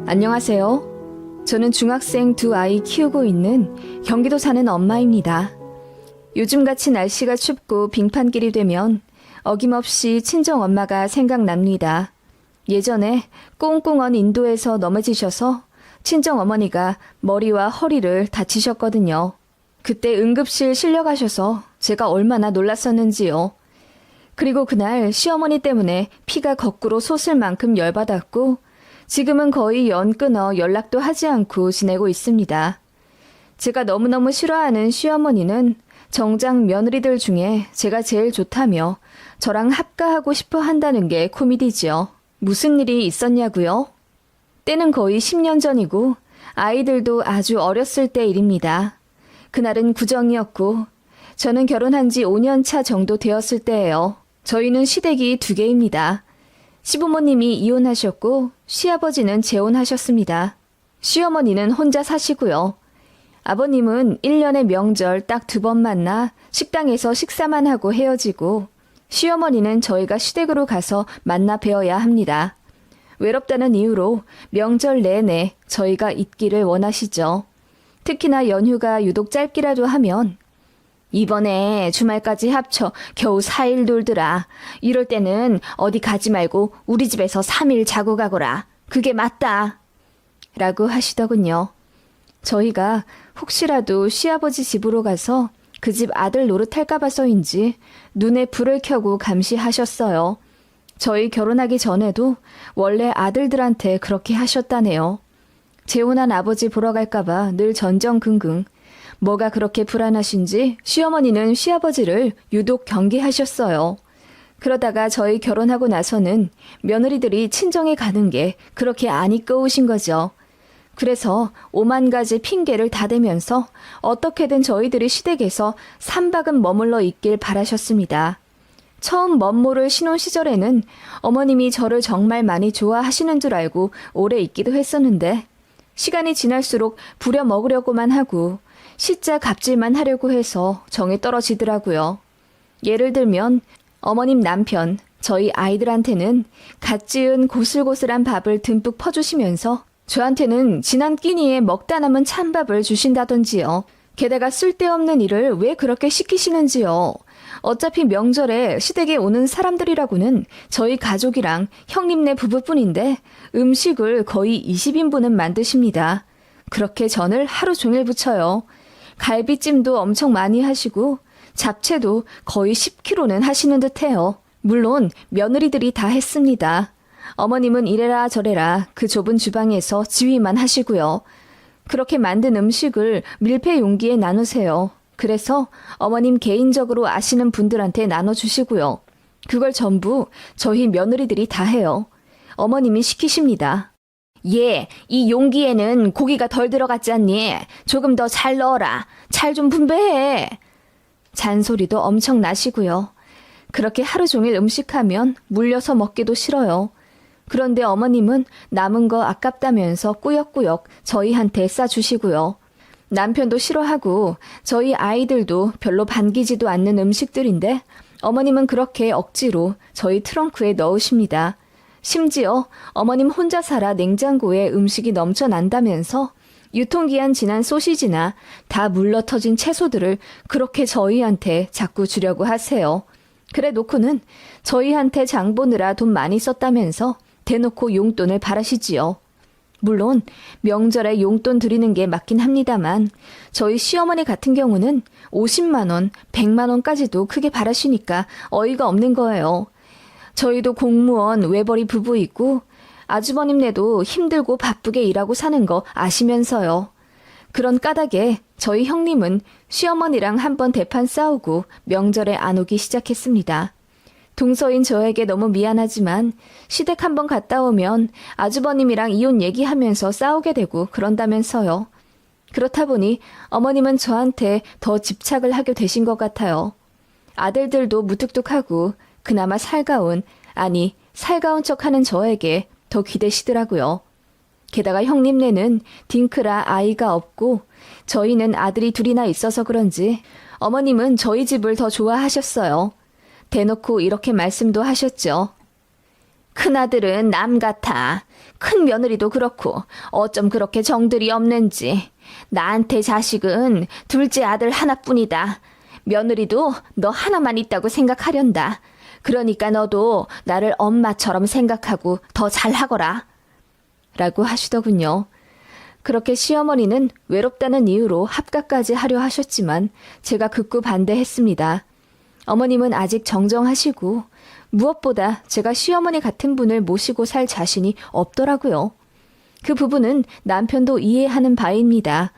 안녕하세요. 저는 중학생 두 아이 키우고 있는 경기도 사는 엄마입니다. 요즘같이 날씨가 춥고 빙판길이 되면 어김없이 친정엄마가 생각납니다. 예전에 꽁꽁 언 인도에서 넘어지셔서 친정어머니가 머리와 허리를 다치셨거든요. 그때 응급실 실려가셔서 제가 얼마나 놀랐었는지요. 그리고 그날 시어머니 때문에 피가 거꾸로 솟을 만큼 열받았고 지금은 거의 연 끊어 연락도 하지 않고 지내고 있습니다. 제가 너무너무 싫어하는 시어머니는 정작 며느리들 중에 제가 제일 좋다며 저랑 합가하고 싶어 한다는 게 코미디죠. 무슨 일이 있었냐고요? 때는 거의 10년 전이고 아이들도 아주 어렸을 때 일입니다. 그날은 구정이었고 저는 결혼한 지 5년 차 정도 되었을 때예요. 저희는 시댁이 2개입니다. 시부모님이 이혼하셨고 시아버지는 재혼하셨습니다. 시어머니는 혼자 사시고요. 아버님은 1년에 명절 딱 2번 만나 식당에서 식사만 하고 헤어지고 시어머니는 저희가 시댁으로 가서 만나 뵈어야 합니다. 외롭다는 이유로 명절 내내 저희가 있기를 원하시죠. 특히나 연휴가 유독 짧기라도 하면 이번에 주말까지 합쳐 겨우 4일 놀더라. 이럴 때는 어디 가지 말고 우리 집에서 3일 자고 가거라. 그게 맞다. 라고 하시더군요. 저희가 혹시라도 시아버지 집으로 가서 그 집 아들 노릇할까 봐서인지 눈에 불을 켜고 감시하셨어요. 저희 결혼하기 전에도 원래 아들들한테 그렇게 하셨다네요. 재혼한 아버지 보러 갈까 봐 늘 전전긍긍. 뭐가 그렇게 불안하신지 시어머니는 시아버지를 유독 경계하셨어요. 그러다가 저희 결혼하고 나서는 며느리들이 친정에 가는 게 그렇게 안 이끄우신 거죠. 그래서 5만 가지 핑계를 다 대면서 어떻게든 저희들이 시댁에서 3박은 머물러 있길 바라셨습니다. 처음 멋모를 신혼 시절에는 어머님이 저를 정말 많이 좋아하시는 줄 알고 오래 있기도 했었는데 시간이 지날수록 부려먹으려고만 하고 시자 갑질만 하려고 해서 정이 떨어지더라고요. 예를 들면 어머님 남편, 저희 아이들한테는 갓 지은 고슬고슬한 밥을 듬뿍 퍼주시면서 저한테는 지난 끼니에 먹다 남은 찬밥을 주신다던지요. 게다가 쓸데없는 일을 왜 그렇게 시키시는지요. 어차피 명절에 시댁에 오는 사람들이라고는 저희 가족이랑 형님네 부부뿐인데 음식을 거의 20인분은 만드십니다. 그렇게 전을 하루 종일 부쳐요. 갈비찜도 엄청 많이 하시고 잡채도 거의 10kg는 하시는 듯해요. 물론 며느리들이 다 했습니다. 어머님은 이래라 저래라 그 좁은 주방에서 지휘만 하시고요. 그렇게 만든 음식을 밀폐 용기에 나누세요. 그래서 어머님 개인적으로 아시는 분들한테 나눠주시고요. 그걸 전부 저희 며느리들이 다 해요. 어머님이 시키십니다. 예, 이 용기에는 고기가 덜 들어갔지 않니? 조금 더 잘 넣어라. 잘 좀 분배해. 잔소리도 엄청 나시고요. 그렇게 하루 종일 음식하면 물려서 먹기도 싫어요. 그런데 어머님은 남은 거 아깝다면서 꾸역꾸역 저희한테 싸주시고요. 남편도 싫어하고 저희 아이들도 별로 반기지도 않는 음식들인데 어머님은 그렇게 억지로 저희 트렁크에 넣으십니다. 심지어 어머님 혼자 살아 냉장고에 음식이 넘쳐난다면서 유통기한 지난 소시지나 다 물러터진 채소들을 그렇게 저희한테 자꾸 주려고 하세요. 그래 놓고는 저희한테 장 보느라 돈 많이 썼다면서 대놓고 용돈을 바라시지요. 물론 명절에 용돈 드리는 게 맞긴 합니다만 저희 시어머니 같은 경우는 50만 원, 100만 원까지도 크게 바라시니까 어이가 없는 거예요. 저희도 공무원 외벌이 부부이고 아주버님네도 힘들고 바쁘게 일하고 사는 거 아시면서요. 그런 까닭에 저희 형님은 시어머니랑 한번 대판 싸우고 명절에 안 오기 시작했습니다. 동서인 저에게 너무 미안하지만 시댁 한번 갔다 오면 아주버님이랑 이혼 얘기하면서 싸우게 되고 그런다면서요. 그렇다 보니 어머님은 저한테 더 집착을 하게 되신 것 같아요. 아들들도 무뚝뚝하고 그나마 살가운 척하는 저에게 더 기대시더라고요. 게다가 형님네는 딩크라 아이가 없고 저희는 아들이 2이나 있어서 그런지 어머님은 저희 집을 더 좋아하셨어요. 대놓고 이렇게 말씀도 하셨죠. 큰아들은 남 같아. 큰 며느리도 그렇고 어쩜 그렇게 정들이 없는지. 나한테 자식은 둘째 아들 하나뿐이다. 며느리도 너 하나만 있다고 생각하련다. 그러니까 너도 나를 엄마처럼 생각하고 더 잘하거라. 라고 하시더군요. 그렇게 시어머니는 외롭다는 이유로 합가까지 하려 하셨지만 제가 극구 반대했습니다. 어머님은 아직 정정하시고 무엇보다 제가 시어머니 같은 분을 모시고 살 자신이 없더라고요. 그 부분은 남편도 이해하는 바입니다.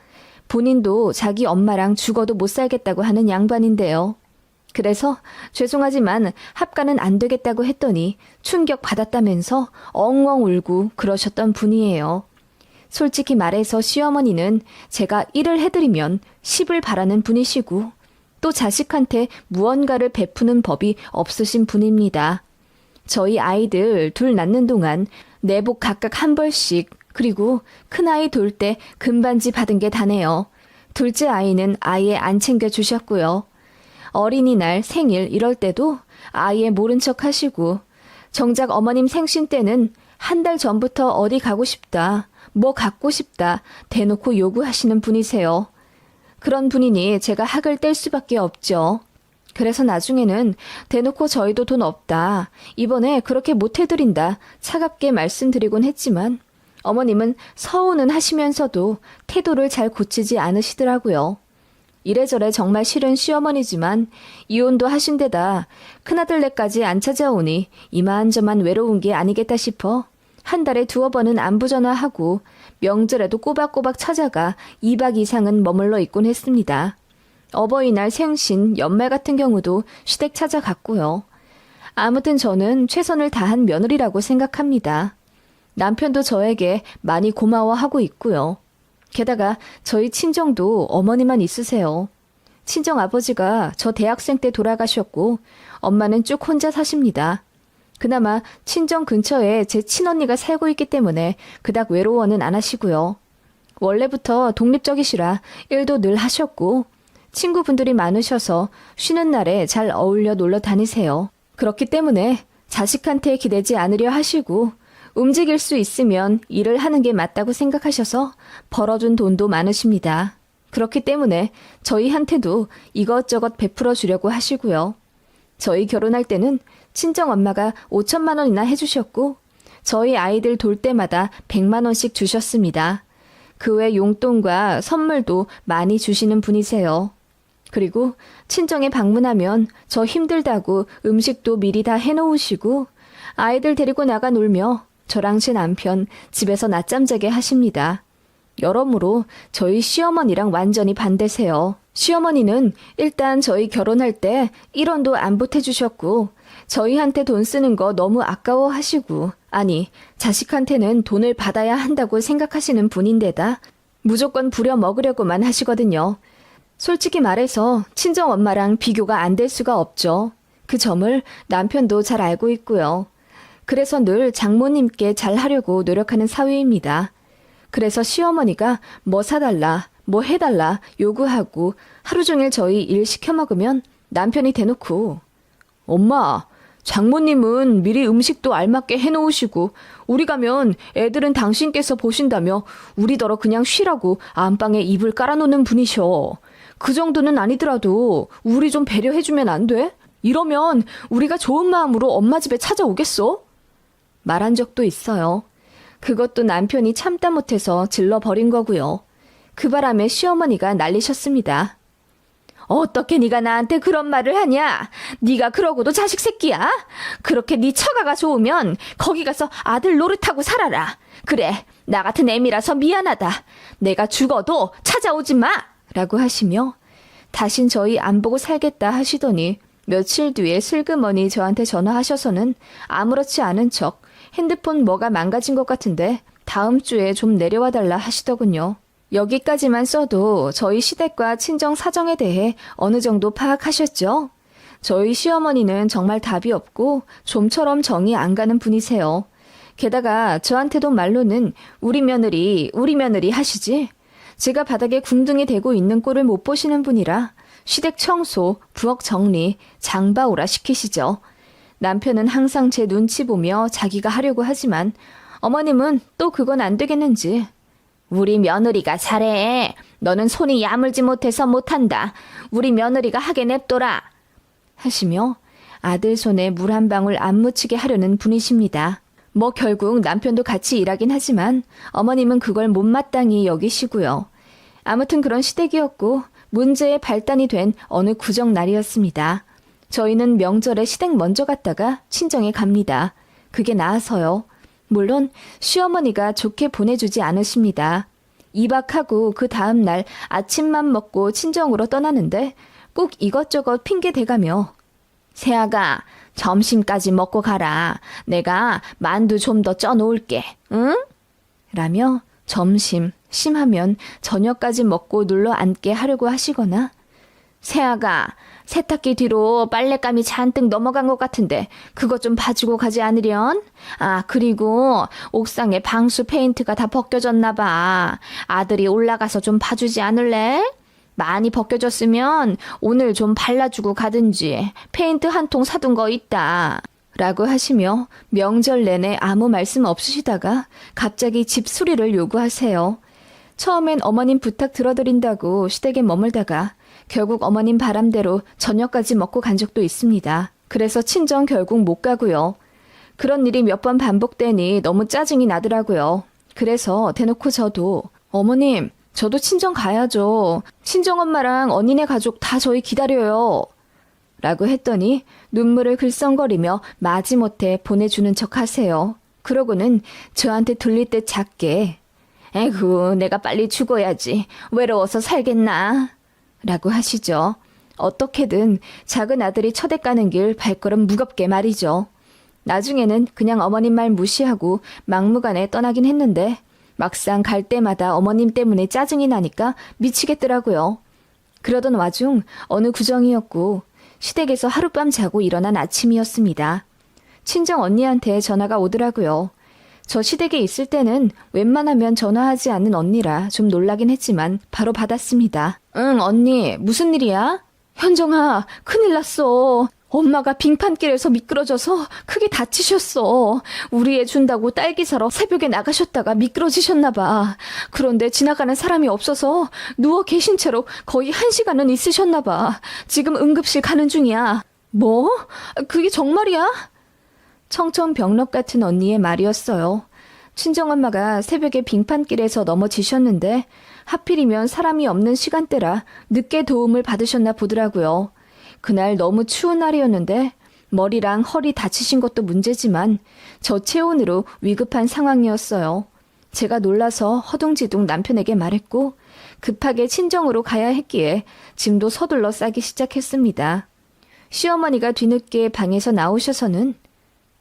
본인도 자기 엄마랑 죽어도 못 살겠다고 하는 양반인데요. 그래서 죄송하지만 합가는 안 되겠다고 했더니 충격 받았다면서 엉엉 울고 그러셨던 분이에요. 솔직히 말해서 시어머니는 제가 1을 해드리면 10을 바라는 분이시고 또 자식한테 무언가를 베푸는 법이 없으신 분입니다. 저희 아이들 둘 낳는 동안 내복 각각 한 벌씩 그리고 큰아이 돌 때 금반지 받은 게 다네요. 둘째 아이는 아예 안 챙겨주셨고요. 어린이날, 생일 이럴 때도 아예 모른 척 하시고 정작 어머님 생신 때는 한 달 전부터 어디 가고 싶다, 뭐 갖고 싶다 대놓고 요구하시는 분이세요. 그런 분이니 제가 학을 뗄 수밖에 없죠. 그래서 나중에는 대놓고 저희도 돈 없다, 이번에 그렇게 못 해드린다 차갑게 말씀드리곤 했지만 어머님은 서운은 하시면서도 태도를 잘 고치지 않으시더라고요. 이래저래 정말 싫은 시어머니지만 이혼도 하신 데다 큰아들네까지 안 찾아오니 이만저만 외로운 게 아니겠다 싶어 한 달에 2번은 안부 전화하고 명절에도 꼬박꼬박 찾아가 2박 이상은 머물러 있곤 했습니다. 어버이날, 생신, 연말 같은 경우도 시댁 찾아갔고요. 아무튼 저는 최선을 다한 며느리라고 생각합니다. 남편도 저에게 많이 고마워하고 있고요. 게다가 저희 친정도 어머니만 있으세요. 친정 아버지가 저 대학생 때 돌아가셨고 엄마는 쭉 혼자 사십니다. 그나마 친정 근처에 제 친언니가 살고 있기 때문에 그닥 외로워는 안 하시고요. 원래부터 독립적이시라 일도 늘 하셨고 친구분들이 많으셔서 쉬는 날에 잘 어울려 놀러 다니세요. 그렇기 때문에 자식한테 기대지 않으려 하시고 움직일 수 있으면 일을 하는 게 맞다고 생각하셔서 벌어둔 돈도 많으십니다. 그렇기 때문에 저희한테도 이것저것 베풀어 주려고 하시고요. 저희 결혼할 때는 친정엄마가 5천만 원이나 해주셨고 저희 아이들 돌 때마다 100만 원씩 주셨습니다. 그 외 용돈과 선물도 많이 주시는 분이세요. 그리고 친정에 방문하면 저 힘들다고 음식도 미리 다 해놓으시고 아이들 데리고 나가 놀며 저랑 제 남편 집에서 낮잠 자게 하십니다. 여러모로 저희 시어머니랑 완전히 반대세요. 시어머니는 일단 저희 결혼할 때 1원도 안 보태주셨고 저희한테 돈 쓰는 거 너무 아까워하시고 아니 자식한테는 돈을 받아야 한다고 생각하시는 분인데다 무조건 부려먹으려고만 하시거든요. 솔직히 말해서 친정엄마랑 비교가 안 될 수가 없죠. 그 점을 남편도 잘 알고 있고요. 그래서 늘 장모님께 잘하려고 노력하는 사위입니다. 그래서 시어머니가 뭐 사달라, 뭐 해달라 요구하고 하루 종일 저희 일 시켜 먹으면 남편이 대놓고 엄마, 장모님은 미리 음식도 알맞게 해놓으시고 우리 가면 애들은 당신께서 보신다며 우리더러 그냥 쉬라고 안방에 이불 깔아놓는 분이셔. 그 정도는 아니더라도 우리 좀 배려해주면 안 돼? 이러면 우리가 좋은 마음으로 엄마 집에 찾아오겠어? 말한 적도 있어요. 그것도 남편이 참다 못해서 질러버린 거고요. 그 바람에 시어머니가 난리셨습니다. 어떻게 네가 나한테 그런 말을 하냐? 네가 그러고도 자식 새끼야? 그렇게 네 처가가 좋으면 거기 가서 아들 노릇하고 살아라. 그래, 나 같은 애미라서 미안하다. 내가 죽어도 찾아오지 마! 라고 하시며 다신 저희 안 보고 살겠다 하시더니 며칠 뒤에 슬그머니 저한테 전화하셔서는 아무렇지 않은 척 핸드폰 뭐가 망가진 것 같은데 다음 주에 좀 내려와 달라 하시더군요. 여기까지만 써도 저희 시댁과 친정 사정에 대해 어느 정도 파악하셨죠? 저희 시어머니는 정말 답이 없고 좀처럼 정이 안 가는 분이세요. 게다가 저한테도 말로는 우리 며느리 하시지? 제가 바닥에 궁둥이 대고 있는 꼴을 못 보시는 분이라 시댁 청소, 부엌 정리, 장바오라 시키시죠. 남편은 항상 제 눈치 보며 자기가 하려고 하지만 어머님은 또 그건 안 되겠는지 우리 며느리가 잘해. 너는 손이 야물지 못해서 못한다. 우리 며느리가 하게 냅둬라. 하시며 아들 손에 물 한 방울 안 묻히게 하려는 분이십니다. 뭐 결국 남편도 같이 일하긴 하지만 어머님은 그걸 못마땅히 여기시고요. 아무튼 그런 시댁이었고 문제의 발단이 된 어느 구정날이었습니다. 저희는 명절에 시댁 먼저 갔다가 친정에 갑니다. 그게 나아서요. 물론 시어머니가 좋게 보내주지 않으십니다. 2박하고 그 다음날 아침만 먹고 친정으로 떠나는데 꼭 이것저것 핑계 대가며 새아가 점심까지 먹고 가라. 내가 만두 좀 더 쪄놓을게. 응? 라며 점심, 심하면 저녁까지 먹고 눌러 앉게 하려고 하시거나 새아가 세탁기 뒤로 빨랫감이 잔뜩 넘어간 것 같은데 그거 좀 봐주고 가지 않으련? 아, 그리고 옥상에 방수 페인트가 다 벗겨졌나 봐. 아들이 올라가서 좀 봐주지 않을래? 많이 벗겨졌으면 오늘 좀 발라주고 가든지 페인트 한 통 사둔 거 있다. 라고 하시며 명절 내내 아무 말씀 없으시다가 갑자기 집 수리를 요구하세요. 처음엔 어머님 부탁 들어드린다고 시댁에 머물다가 결국 어머님 바람대로 저녁까지 먹고 간 적도 있습니다. 그래서 친정 결국 못 가고요. 그런 일이 몇 번 반복되니 너무 짜증이 나더라고요. 그래서 대놓고 저도 어머님, 저도 친정 가야죠. 친정엄마랑 언니네 가족 다 저희 기다려요. 라고 했더니 눈물을 글썽거리며 마지못해 보내주는 척 하세요. 그러고는 저한테 돌릴 듯 작게 에구, 내가 빨리 죽어야지. 외로워서 살겠나? 라고 하시죠. 어떻게든 작은 아들이 처대 까는 길 발걸음 무겁게 말이죠. 나중에는 그냥 어머님 말 무시하고 막무가내 떠나긴 했는데 막상 갈 때마다 어머님 때문에 짜증이 나니까 미치겠더라고요. 그러던 와중 어느 구정이었고 시댁에서 하룻밤 자고 일어난 아침이었습니다. 친정 언니한테 전화가 오더라고요. 저 시댁에 있을 때는 웬만하면 전화하지 않는 언니라 좀 놀라긴 했지만 바로 받았습니다. 응, 언니, 무슨 일이야? 현정아, 큰일 났어. 엄마가 빙판길에서 미끄러져서 크게 다치셨어. 우리 애 준다고 딸기 사러 새벽에 나가셨다가 미끄러지셨나 봐. 그런데 지나가는 사람이 없어서 누워 계신 채로 거의 1시간은 있으셨나 봐. 지금 응급실 가는 중이야. 뭐? 그게 정말이야? 청천벽력 같은 언니의 말이었어요. 친정엄마가 새벽에 빙판길에서 넘어지셨는데 하필이면 사람이 없는 시간대라 늦게 도움을 받으셨나 보더라고요. 그날 너무 추운 날이었는데 머리랑 허리 다치신 것도 문제지만 저체온으로 위급한 상황이었어요. 제가 놀라서 허둥지둥 남편에게 말했고 급하게 친정으로 가야 했기에 짐도 서둘러 싸기 시작했습니다. 시어머니가 뒤늦게 방에서 나오셔서는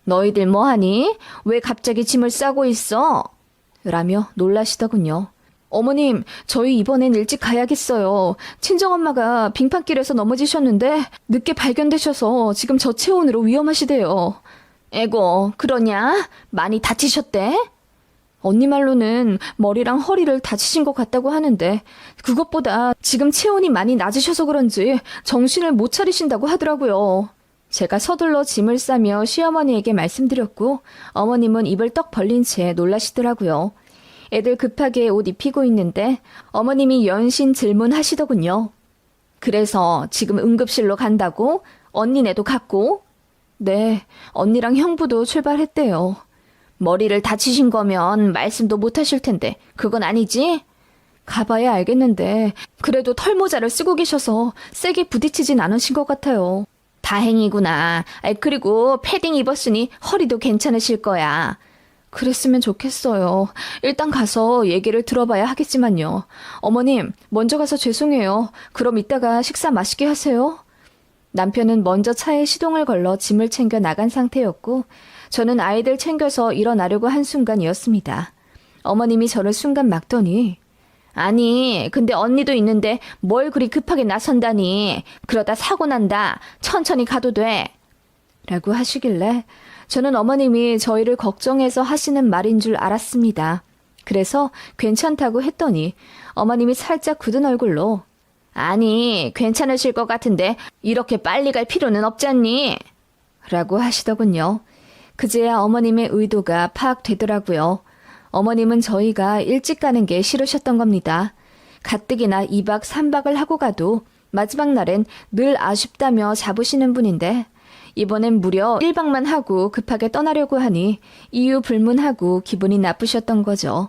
너희들 뭐하니? 왜 갑자기 짐을 싸고 있어? 라며 놀라시더군요. 어머님, 저희 이번엔 일찍 가야겠어요. 친정엄마가 빙판길에서 넘어지셨는데 늦게 발견되셔서 지금 저체온으로 위험하시대요. 에고, 그러냐? 많이 다치셨대? 언니 말로는 머리랑 허리를 다치신 것 같다고 하는데 그것보다 지금 체온이 많이 낮으셔서 그런지 정신을 못 차리신다고 하더라고요. 제가 서둘러 짐을 싸며 시어머니에게 말씀드렸고 어머님은 입을 떡 벌린 채 놀라시더라고요. 애들 급하게 옷 입히고 있는데 어머님이 연신 질문하시더군요. 그래서 지금 응급실로 간다고? 언니네도 갔고? 네, 언니랑 형부도 출발했대요. 머리를 다치신 거면 말씀도 못 하실 텐데 그건 아니지? 가봐야 알겠는데 그래도 털모자를 쓰고 계셔서 세게 부딪히진 않으신 것 같아요. 다행이구나. 그리고 패딩 입었으니 허리도 괜찮으실 거야. 그랬으면 좋겠어요. 일단 가서 얘기를 들어봐야 하겠지만요. 어머님, 먼저 가서 죄송해요. 그럼 이따가 식사 맛있게 하세요. 남편은 먼저 차에 시동을 걸러 짐을 챙겨 나간 상태였고 저는 아이들 챙겨서 일어나려고 한 순간이었습니다. 어머님이 저를 순간 막더니 아니, 근데 언니도 있는데 뭘 그리 급하게 나선다니. 그러다 사고 난다. 천천히 가도 돼. 라고 하시길래 저는 어머님이 저희를 걱정해서 하시는 말인 줄 알았습니다. 그래서 괜찮다고 했더니 어머님이 살짝 굳은 얼굴로 아니, 괜찮으실 것 같은데 이렇게 빨리 갈 필요는 없잖니. 라고 하시더군요. 그제야 어머님의 의도가 파악되더라고요. 어머님은 저희가 일찍 가는 게 싫으셨던 겁니다. 가뜩이나 2박 3박을 하고 가도 마지막 날엔 늘 아쉽다며 잡으시는 분인데 이번엔 무려 1박만 하고 급하게 떠나려고 하니 이유 불문하고 기분이 나쁘셨던 거죠.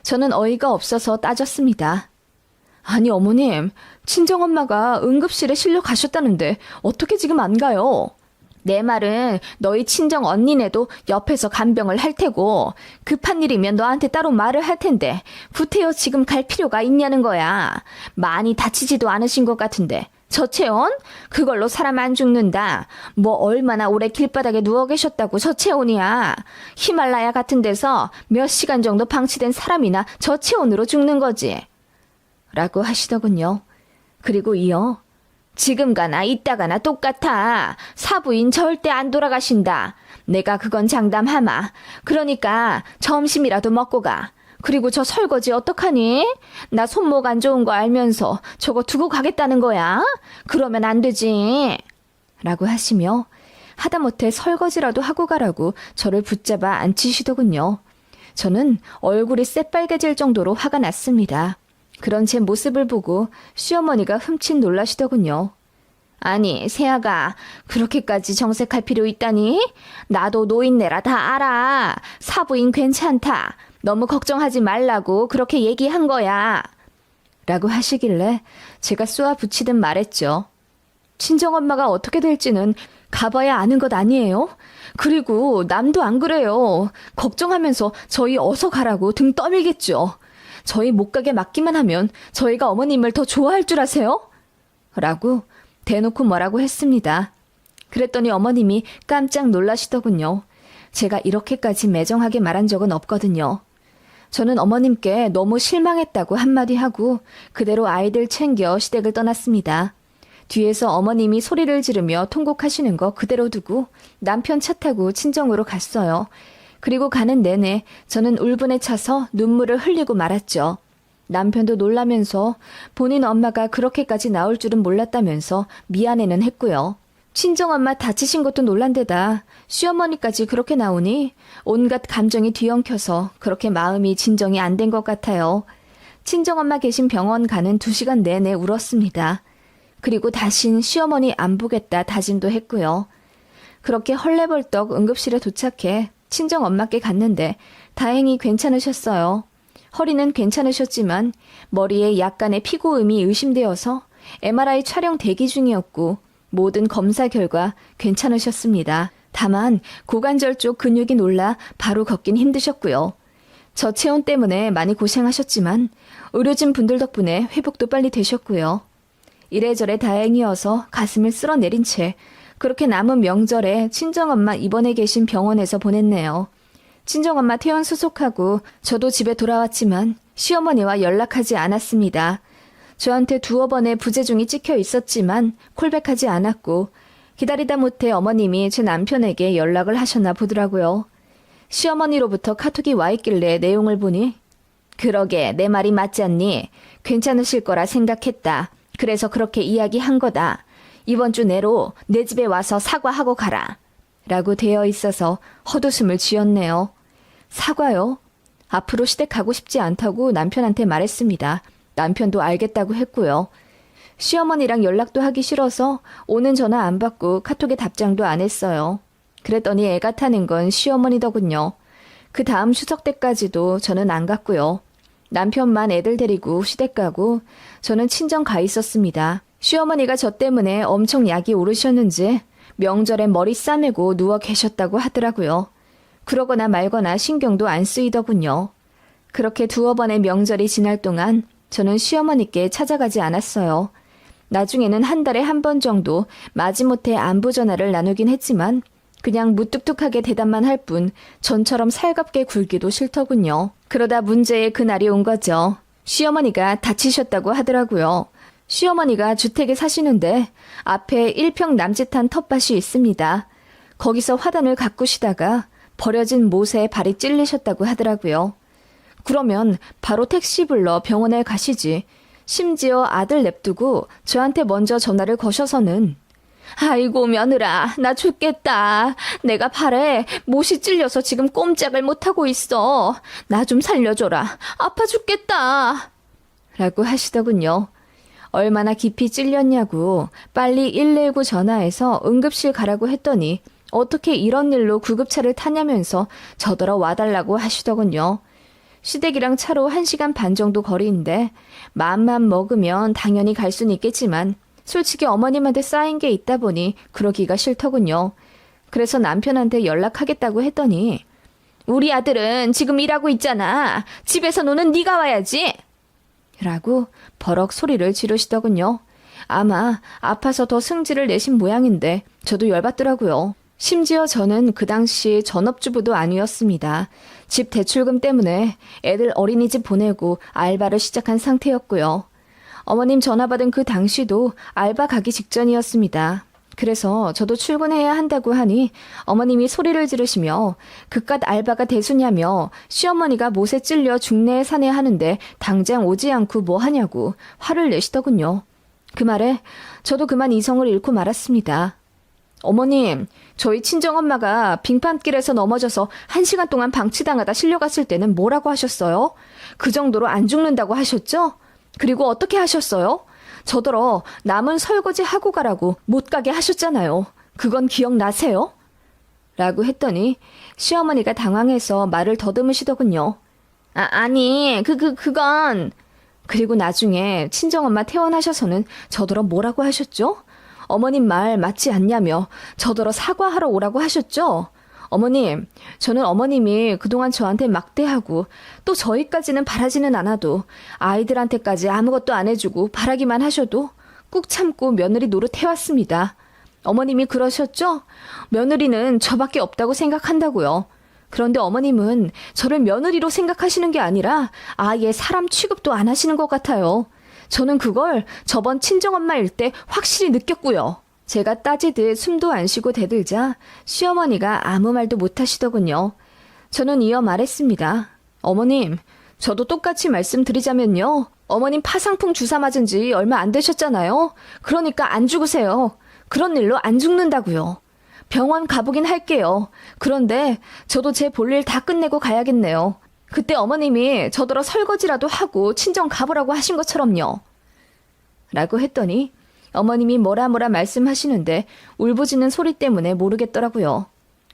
저는 어이가 없어서 따졌습니다. 아니 어머님, 친정엄마가 응급실에 실려 가셨다는데 어떻게 지금 안 가요? 내 말은 너희 친정 언니네도 옆에서 간병을 할 테고 급한 일이면 너한테 따로 말을 할 텐데 구태여 지금 갈 필요가 있냐는 거야. 많이 다치지도 않으신 것 같은데 저체온? 그걸로 사람 안 죽는다. 뭐 얼마나 오래 길바닥에 누워 계셨다고 저체온이야. 히말라야 같은 데서 몇 시간 정도 방치된 사람이나 저체온으로 죽는 거지. 라고 하시더군요. 그리고 이어 지금 가나 이따가나 똑같아. 사부인 절대 안 돌아가신다. 내가 그건 장담하마. 그러니까 점심이라도 먹고 가. 그리고 저 설거지 어떡하니? 나 손목 안 좋은 거 알면서 저거 두고 가겠다는 거야? 그러면 안 되지. 라고 하시며 하다못해 설거지라도 하고 가라고 저를 붙잡아 앉히시더군요. 저는 얼굴이 새빨개질 정도로 화가 났습니다. 그런 제 모습을 보고 시어머니가 흠칫 놀라시더군요. 아니, 새아가 그렇게까지 정색할 필요 있다니? 나도 노인네라 다 알아. 사부인 괜찮다. 너무 걱정하지 말라고 그렇게 얘기한 거야. 라고 하시길래 제가 쏘아 붙이듯 말했죠. 친정엄마가 어떻게 될지는 가봐야 아는 것 아니에요? 그리고 남도 안 그래요. 걱정하면서 저희 어서 가라고 등 떠밀겠죠. 저희 못 가게 막기만 하면 저희가 어머님을 더 좋아할 줄 아세요? 라고 대놓고 뭐라고 했습니다. 그랬더니 어머님이 깜짝 놀라시더군요. 제가 이렇게까지 매정하게 말한 적은 없거든요. 저는 어머님께 너무 실망했다고 한마디 하고 그대로 아이들 챙겨 시댁을 떠났습니다. 뒤에서 어머님이 소리를 지르며 통곡하시는 거 그대로 두고 남편 차 타고 친정으로 갔어요. 그리고 가는 내내 저는 울분에 차서 눈물을 흘리고 말았죠. 남편도 놀라면서 본인 엄마가 그렇게까지 나올 줄은 몰랐다면서 미안해는 했고요. 친정엄마 다치신 것도 놀란데다 시어머니까지 그렇게 나오니 온갖 감정이 뒤엉켜서 그렇게 마음이 진정이 안 된 것 같아요. 친정엄마 계신 병원 가는 2시간 내내 울었습니다. 그리고 다신 시어머니 안 보겠다 다짐도 했고요. 그렇게 헐레벌떡 응급실에 도착해 친정엄마께 갔는데 다행히 괜찮으셨어요. 허리는 괜찮으셨지만 머리에 약간의 피고음이 의심되어서 MRI 촬영 대기 중이었고 모든 검사 결과 괜찮으셨습니다. 다만 고관절 쪽 근육이 놀라 바로 걷긴 힘드셨고요. 저체온 때문에 많이 고생하셨지만 의료진 분들 덕분에 회복도 빨리 되셨고요. 이래저래 다행이어서 가슴을 쓸어내린 채 그렇게 남은 명절에 친정엄마 입원해 계신 병원에서 보냈네요. 친정엄마 퇴원 수속하고 저도 집에 돌아왔지만 시어머니와 연락하지 않았습니다. 저한테 2번의 부재중이 찍혀 있었지만 콜백하지 않았고 기다리다 못해 어머님이 제 남편에게 연락을 하셨나 보더라고요. 시어머니로부터 카톡이 와 있길래 내용을 보니 그러게 내 말이 맞지 않니? 괜찮으실 거라 생각했다. 그래서 그렇게 이야기한 거다. 이번 주 내로 내 집에 와서 사과하고 가라. 라고 되어 있어서 헛웃음을 지었네요. 사과요? 앞으로 시댁 가고 싶지 않다고 남편한테 말했습니다. 남편도 알겠다고 했고요. 시어머니랑 연락도 하기 싫어서 오는 전화 안 받고 카톡에 답장도 안 했어요. 그랬더니 애가 타는 건 시어머니더군요. 그 다음 추석 때까지도 저는 안 갔고요. 남편만 애들 데리고 시댁 가고 저는 친정 가 있었습니다. 시어머니가 저 때문에 엄청 약이 오르셨는지 명절에 머리 싸매고 누워 계셨다고 하더라고요. 그러거나 말거나 신경도 안 쓰이더군요. 그렇게 2번의 명절이 지날 동안 저는 시어머니께 찾아가지 않았어요. 나중에는 한 달에 1번 정도 마지못해 안부 전화를 나누긴 했지만 그냥 무뚝뚝하게 대답만 할 뿐 전처럼 살갑게 굴기도 싫더군요. 그러다 문제의 그날이 온 거죠. 시어머니가 다치셨다고 하더라고요. 시어머니가 주택에 사시는데 앞에 1평 남짓한 텃밭이 있습니다. 거기서 화단을 가꾸시다가 버려진 못에 발이 찔리셨다고 하더라고요. 그러면 바로 택시 불러 병원에 가시지. 심지어 아들 냅두고 저한테 먼저 전화를 거셔서는 아이고 며느라, 나 죽겠다. 내가 팔에 못이 찔려서 지금 꼼짝을 못하고 있어. 나 좀 살려줘라. 아파 죽겠다. 라고 하시더군요. 얼마나 깊이 찔렸냐고 빨리 119 전화해서 응급실 가라고 했더니 어떻게 이런 일로 구급차를 타냐면서 저더러 와달라고 하시더군요. 시댁이랑 차로 1시간 반 정도 거리인데 마음만 먹으면 당연히 갈 수는 있겠지만 솔직히 어머님한테 쌓인 게 있다 보니 그러기가 싫더군요. 그래서 남편한테 연락하겠다고 했더니 우리 아들은 지금 일하고 있잖아. 집에서 노는 네가 와야지. 라고 버럭 소리를 지르시더군요. 아마 아파서 더 승질을 내신 모양인데 저도 열받더라고요. 심지어 저는 그 당시 전업주부도 아니었습니다. 집 대출금 때문에 애들 어린이집 보내고 알바를 시작한 상태였고요. 어머님 전화 받은 그 당시도 알바 가기 직전이었습니다. 그래서 저도 출근해야 한다고 하니 어머님이 소리를 지르시며 그깟 알바가 대수냐며 시어머니가 못에 찔려 중내에 사내 하는데 당장 오지 않고 뭐 하냐고 화를 내시더군요. 그 말에 저도 그만 이성을 잃고 말았습니다. 어머님, 저희 친정엄마가 빙판길에서 넘어져서 1시간 동안 방치당하다 실려갔을 때는 뭐라고 하셨어요? 그 정도로 안 죽는다고 하셨죠? 그리고 어떻게 하셨어요? 저더러 남은 설거지 하고 가라고 못 가게 하셨잖아요. 그건 기억나세요? 라고 했더니 시어머니가 당황해서 말을 더듬으시더군요. 아니, 그건... 그리고 나중에 친정엄마 퇴원하셔서는 저더러 뭐라고 하셨죠? 어머님 말 맞지 않냐며 저더러 사과하러 오라고 하셨죠? 어머님, 저는 어머님이 그동안 저한테 막대하고 또 저희까지는 바라지는 않아도 아이들한테까지 아무것도 안 해주고 바라기만 하셔도 꾹 참고 며느리 노릇해왔습니다. 어머님이 그러셨죠? 며느리는 저밖에 없다고 생각한다고요. 그런데 어머님은 저를 며느리로 생각하시는 게 아니라 아예 사람 취급도 안 하시는 것 같아요. 저는 그걸 저번 친정엄마일 때 확실히 느꼈고요. 제가 따지듯 숨도 안 쉬고 대들자 시어머니가 아무 말도 못 하시더군요. 저는 이어 말했습니다. 어머님, 저도 똑같이 말씀드리자면요. 어머님 파상풍 주사 맞은 지 얼마 안 되셨잖아요. 그러니까 안 죽으세요. 그런 일로 안 죽는다고요. 병원 가보긴 할게요. 그런데 저도 제 볼일 다 끝내고 가야겠네요. 그때 어머님이 저더러 설거지라도 하고 친정 가보라고 하신 것처럼요. 라고 했더니 어머님이 뭐라 말씀하시는데 울부짖는 소리 때문에 모르겠더라고요.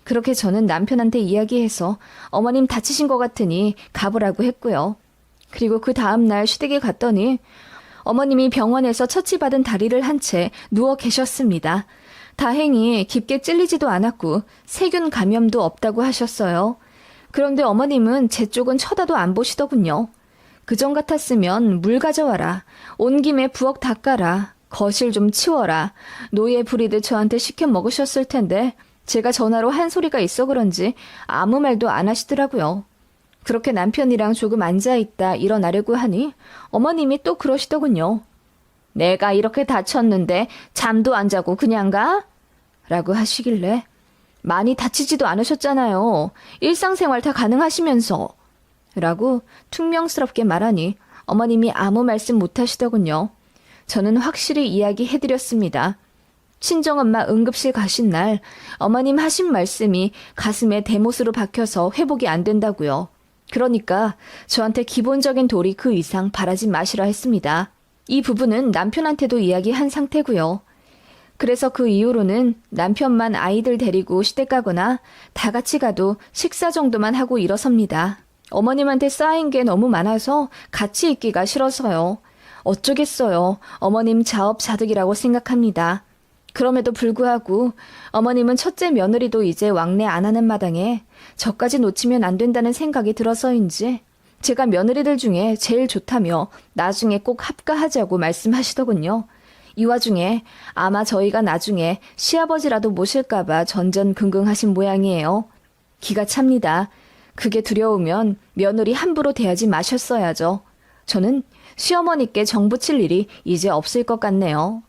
그렇게 저는 남편한테 이야기해서 어머님 다치신 것 같으니 가보라고 했고요. 그리고 그 다음날 시댁에 갔더니 어머님이 병원에서 처치받은 다리를 한 채 누워 계셨습니다. 다행히 깊게 찔리지도 않았고 세균 감염도 없다고 하셨어요. 그런데 어머님은 제 쪽은 쳐다도 안 보시더군요. 그전 같았으면 물 가져와라. 온 김에 부엌 닦아라. 거실 좀 치워라. 노예 부리듯 저한테 시켜 먹으셨을 텐데 제가 전화로 한 소리가 있어 그런지 아무 말도 안 하시더라고요. 그렇게 남편이랑 조금 앉아있다 일어나려고 하니 어머님이 또 그러시더군요. 내가 이렇게 다쳤는데 잠도 안 자고 그냥 가? 라고 하시길래 많이 다치지도 않으셨잖아요. 일상생활 다 가능하시면서. 라고 퉁명스럽게 말하니 어머님이 아무 말씀 못 하시더군요. 저는 확실히 이야기해드렸습니다. 친정엄마 응급실 가신 날 어머님 하신 말씀이 가슴에 대못으로 박혀서 회복이 안 된다고요. 그러니까 저한테 기본적인 도리 그 이상 바라지 마시라 했습니다. 이 부분은 남편한테도 이야기한 상태고요. 그래서 그 이후로는 남편만 아이들 데리고 시댁 가거나 다 같이 가도 식사 정도만 하고 일어섭니다. 어머님한테 쌓인 게 너무 많아서 같이 있기가 싫어서요. 어쩌겠어요. 어머님 자업자득이라고 생각합니다. 그럼에도 불구하고 어머님은 첫째 며느리도 이제 왕래 안 하는 마당에 저까지 놓치면 안 된다는 생각이 들어서인지 제가 며느리들 중에 제일 좋다며 나중에 꼭 합가하자고 말씀하시더군요. 이 와중에 아마 저희가 나중에 시아버지라도 모실까봐 전전긍긍하신 모양이에요. 기가 찹니다. 그게 두려우면 며느리 함부로 대하지 마셨어야죠. 저는 시어머니께 정붙일 일이 이제 없을 것 같네요.